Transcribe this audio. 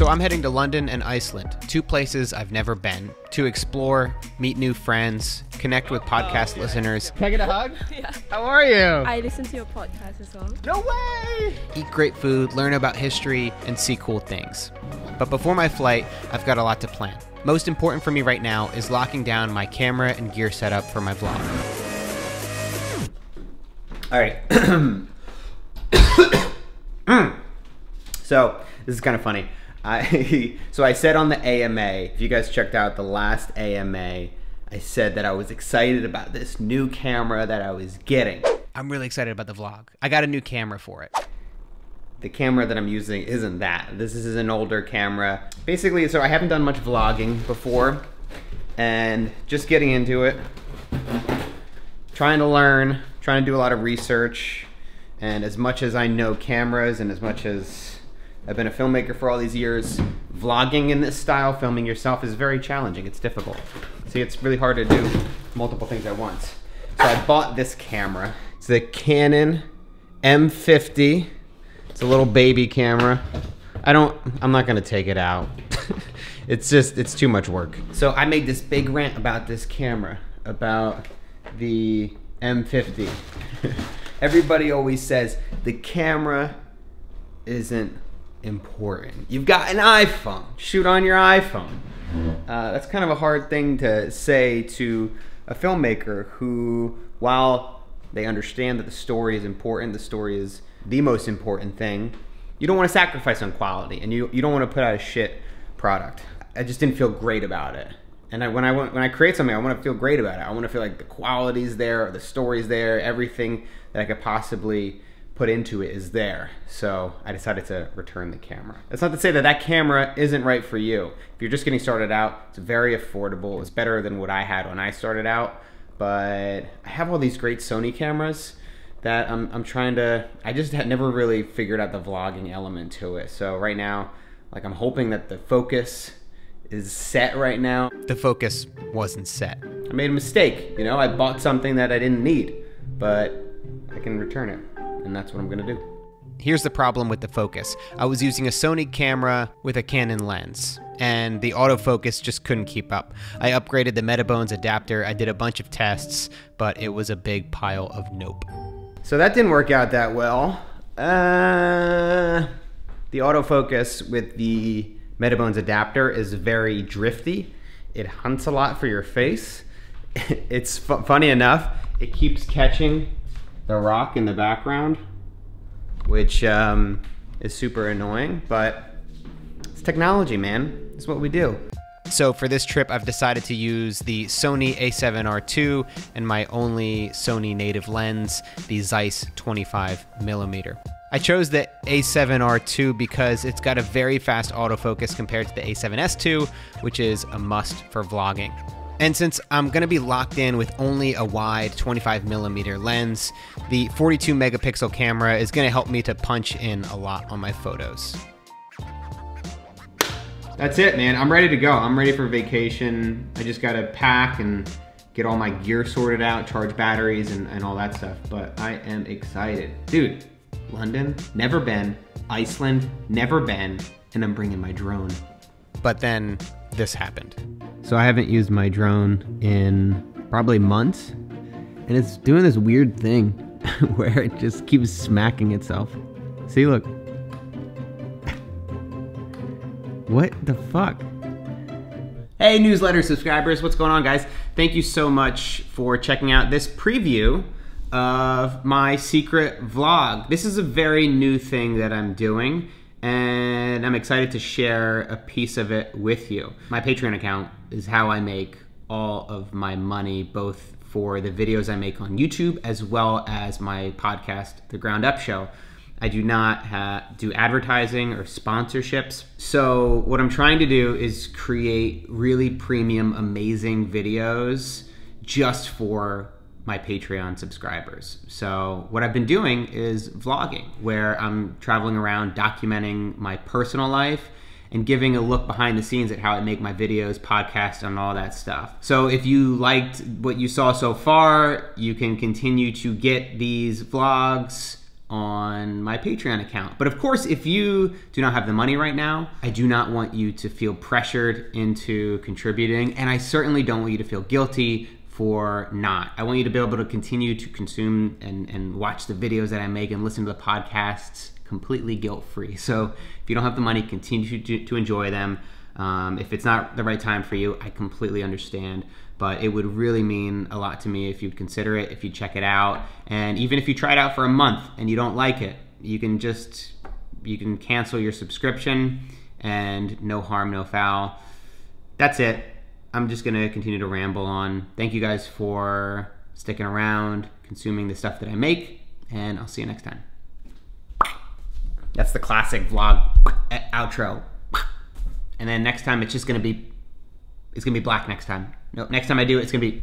So I'm heading to London and Iceland, two places I've never been, to explore, meet new friends, connect with podcast listeners. Can I get a hug? Yeah. How are you? I listen to your podcast as well. No way! Eat great food, learn about history, and see cool things. But before my flight, I've got a lot to plan. Most important for me right now is locking down my camera and gear setup for my vlog. All right. So this is kind of funny. So I said on the AMA, if you guys checked out the last AMA, I said that I was excited about this new camera that I was getting. I'm really excited about the vlog. I got a new camera for it. The camera that I'm using isn't that. This is an older camera. Basically, so I haven't done much vlogging before, and just getting into it, trying to learn, trying to do a lot of research, and as much as I know cameras and as much as I've been a filmmaker for all these years, vlogging in this style, filming yourself, is very challenging. It's difficult. See, it's really hard to do multiple things at once. So I bought this camera. It's the Canon M50. It's a little baby camera. I'm not gonna take it out. It's too much work. So I made this big rant about this camera, about the M50. Everybody always says the camera isn't important. You've got an iPhone, shoot on your iPhone. That's kind of a hard thing to say to a filmmaker who, while they understand that the story is important, the story is the most important thing, you don't want to sacrifice on quality, and you don't want to put out a shit product. I just didn't feel great about it. And when I create something, I want to feel great about it. I want to feel like the quality's there, the story's there, everything that I could possibly put into it is there. So I decided to return the camera. That's not to say that that camera isn't right for you. If you're just getting started out, it's very affordable. It's better than what I had when I started out. But I have all these great Sony cameras that I'm trying to, I just had never really figured out the vlogging element to it. So right now, like, I'm hoping that the focus is set right now. The focus wasn't set. I made a mistake, you know, I bought something that I didn't need, but I can return it, and that's what I'm gonna do. Here's the problem with the focus. I was using a Sony camera with a Canon lens, and the autofocus just couldn't keep up. I upgraded the Metabones adapter, I did a bunch of tests, but it was a big pile of nope. So that didn't work out that well. The autofocus with the Metabones adapter is very drifty. It hunts a lot for your face. It's funny enough, it keeps catching the rock in the background, which is super annoying, but it's technology, man. It's what we do. So for this trip, I've decided to use the Sony a7R II and my only Sony native lens, the Zeiss 25mm. I chose the a7R II because it's got a very fast autofocus compared to the a7S II, which is a must for vlogging. And since I'm gonna be locked in with only a wide 25mm lens, the 42 megapixel camera is gonna help me to punch in a lot on my photos. That's it, man. I'm ready to go. I'm ready for vacation. I just gotta pack and get all my gear sorted out, charge batteries and all that stuff. But I am excited. Dude, London, never been. Iceland, never been. And I'm bringing my drone. But then this happened. So I haven't used my drone in probably months. And it's doing this weird thing where it just keeps smacking itself. See, look. What the fuck? Hey, newsletter subscribers, what's going on, guys? Thank you so much for checking out this preview of my secret vlog. This is a very new thing that I'm doing, and I'm excited to share a piece of it with you. My Patreon account is how I make all of my money, both for the videos I make on YouTube as well as my podcast, The Ground Up Show. I do not do advertising or sponsorships. So what I'm trying to do is create really premium, amazing videos just for my Patreon subscribers. So what I've been doing is vlogging, where I'm traveling around documenting my personal life and giving a look behind the scenes at how I make my videos, podcasts, and all that stuff. So if you liked what you saw so far, you can continue to get these vlogs on my Patreon account. But of course, if you do not have the money right now, I do not want you to feel pressured into contributing, and I certainly don't want you to feel guilty for not. I want you to be able to continue to consume and watch the videos that I make and listen to the podcasts completely guilt-free. So if you don't have the money, continue to enjoy them. If it's not the right time for you, I completely understand. But it would really mean a lot to me if you'd consider it, if you'd check it out. And even if you try it out for a month and you don't like it, you can cancel your subscription, and no harm, no foul. That's it. I'm just gonna continue to ramble on. Thank you guys for sticking around, consuming the stuff that I make, and I'll see you next time. That's the classic vlog outro. And then next time it's just gonna be, it's gonna be black next time. No, next time I do it, it's gonna be